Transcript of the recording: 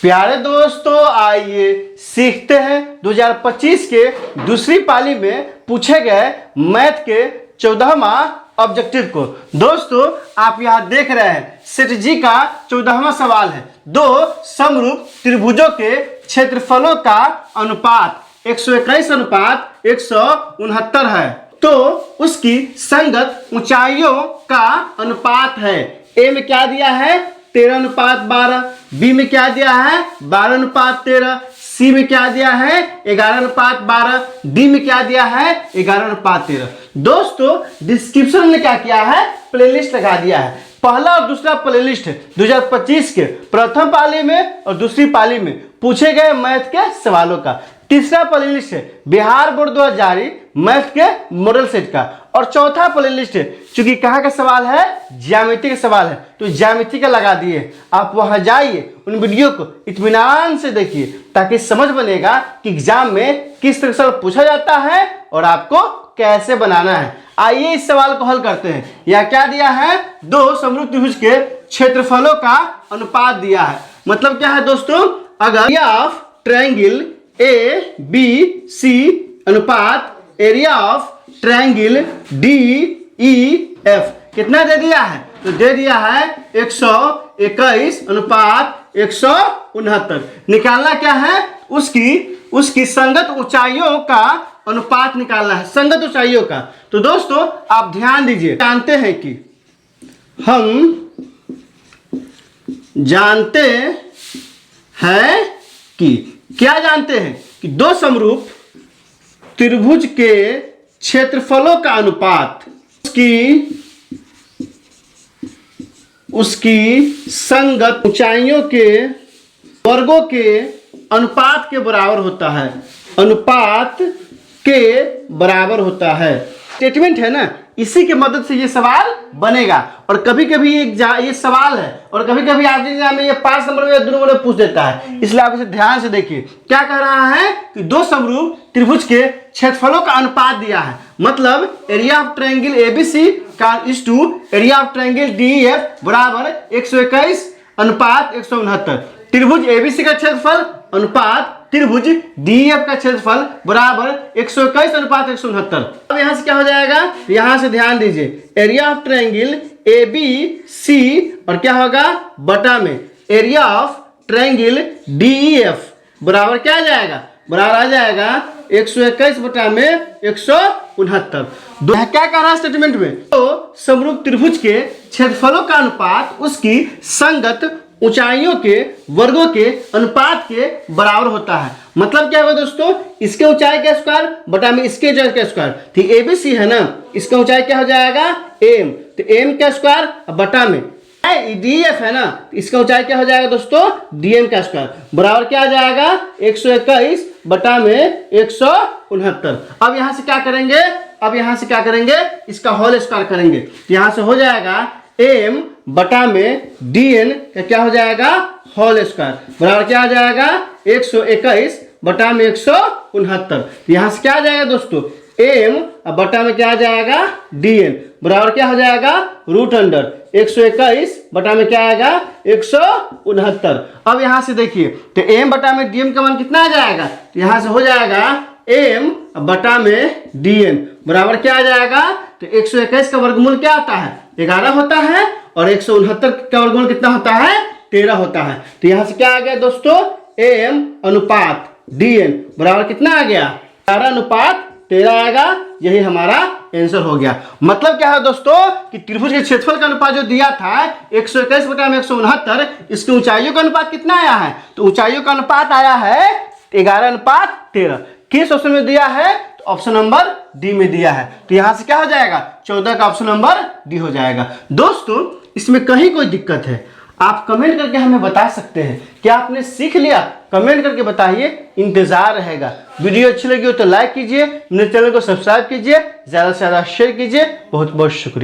प्यारे दोस्तों, आइए सीखते हैं 2025 के दूसरी पाली में पूछे गए मैथ के 14वां ऑब्जेक्टिव को। दोस्तों, आप यहाँ देख रहे हैं सेठ जी का 14वां सवाल है। दो समरूप त्रिभुजों के क्षेत्रफलों का अनुपात 121 अनुपात 169 है, तो उसकी संगत ऊंचाइयों का अनुपात है। ए में क्या दिया है 13 अनुपात 12, बी में क्या दिया है 12 अनुपात 13, सी में क्या दिया है 11 अनुपात 12, डी में क्या दिया है 11 अनुपात 13। दोस्तों, डिस्क्रिप्शन में क्या किया है प्लेलिस्ट लगा दिया है। पहला और दूसरा प्लेलिस्ट है 2025 के प्रथम पाली में और दूसरी पाली में पूछे गए मैथ के सवालों का। तीसरा प्लेलिस्ट है बिहार बोर्ड द्वारा जारी मैथ के मॉडल सेट का। और चौथा प्लेलिस्ट है, चूंकि कहाँ का सवाल है ज्यामिति का सवाल है, तो ज्यामिति का लगा दिए। आप वहां जाइए, उन वीडियो को इत्मीनान से देखिए, ताकि समझ बनेगा कि एग्जाम में किस तरह से पूछा जाता है और आपको कैसे बनाना है। आइए इस सवाल को हल करते हैं। यह क्या दिया है, दो समरूप त्रिभुज के क्षेत्रफलों का अनुपात दिया है। मतलब क्या है दोस्तों, अगर area of triangle A B C अनुपात area of triangle D E F कितना दे दिया है, तो दे दिया है 121 अनुपात 169। निकालना क्या है, उसकी संगत ऊंचाइयों का अनुपात निकालना है, संगत ऊंचाइयों का। तो दोस्तों आप ध्यान दीजिए, जानते हैं कि हम जानते हैं कि क्या जानते हैं कि दो समरूप त्रिभुज के क्षेत्रफलों का अनुपात उसकी संगत ऊंचाइयों के वर्गों के अनुपात के बराबर होता है, अनुपात के बराबर होता है। स्टेटमेंट है ना, इसी की मदद से ये सवाल बनेगा। और कभी कभी ये सवाल है और कभी कभी आप एग्जाम में ये 5 नंबर में या 2 नंबर में पूछ देता है, इसलिए आप इसे ध्यान से देखिए। क्या कह रहा है कि दो समरूप त्रिभुज के क्षेत्रफलों का अनुपात दिया है। मतलब एरिया ऑफ ट्रायंगल एबीसी का is to area of triangle DEF बराबर 121 अनुपात 169। त्रिभुज एबीसी का क्षेत्रफल अनुपात त्रिभुज डीईएफ का क्षेत्रफल बराबर 121 अनुपात 169। अब यहां से क्या हो जाएगा, यहां से ध्यान दीजिए, area of triangle A B C और क्या होगा बटा में एरिया ऑफ ट्रायंगल डीईएफ बराबर क्या आ जाएगा, बराबर आ जाएगा 121 बटा में 169। क्या कह रहा है स्टेटमेंट में, तो समरूप त्रिभुज के क्षेत्रफलों का अनुपात उसकी संगत ऊंचाइयों के वर्गों के अनुपात के बराबर होता है। मतलब क्या होगा दोस्तों, इसके ऊंचाई का स्क्वायर बटा में इसके ऊंचाई का स्क्वायर। ठीक, एबीसी है ना, इसका ऊंचाई क्या हो जाएगा एम, तो एम का स्क्वायर बटा में डीएफ है ना, इसका ऊंचाई क्या हो जाएगा दोस्तों डीएम का स्क्वायर बराबर क्या आ जाएगा 121 बटा में 169। अब यहां से क्या करेंगे, इसका होल स्क्वायर करेंगे, यहां से हो जाएगा एम बटा में डी एन का क्या हो जाएगा होल स्क्वायर बराबर क्या आ जाएगा 121 बटा में 169। यहाँ से क्या आ जाएगा दोस्तों एम बटा में क्या आ जाएगा डी एन बराबर क्या हो जाएगा रूट अंडर 121 बटा में क्या आएगा 169। अब यहाँ से देखिए, तो एम बटा में डी एम का मान कितना आ जाएगा, तो यहाँ से हो जाएगा एम बटा में डी एन बराबर क्या आ जाएगा, तो 121 का वर्गमूल क्या होता है 11 होता है और 169 का वर्गमूल कितना होता है 13 होता है। तो यहाँ से क्या आ गया दोस्तों एम अनुपात डी एन बराबर कितना आ गया 11 अनुपात 13 आएगा। यही हमारा आंसर हो गया। मतलब क्या है दोस्तों कि त्रिभुज के क्षेत्रफल का अनुपात जो दिया था 121 बटा में 169, इसकी ऊंचाइयों का अनुपात कितना आया है, तो ऊंचाइयों का अनुपात आया है 11 अनुपात 13। किस ऑप्शन में दिया है, तो ऑप्शन नंबर डी में दिया है। तो यहां से क्या हो जाएगा 14 का ऑप्शन नंबर डी हो जाएगा। दोस्तों इसमें कहीं कोई दिक्कत है आप कमेंट करके हमें बता सकते हैं। क्या आपने सीख लिया, कमेंट करके बताइए, इंतजार रहेगा। वीडियो अच्छी लगी हो तो लाइक कीजिए, मेरे चैनल को सब्सक्राइब कीजिए, ज्यादा से ज्यादा शेयर कीजिए। बहुत बहुत शुक्रिया।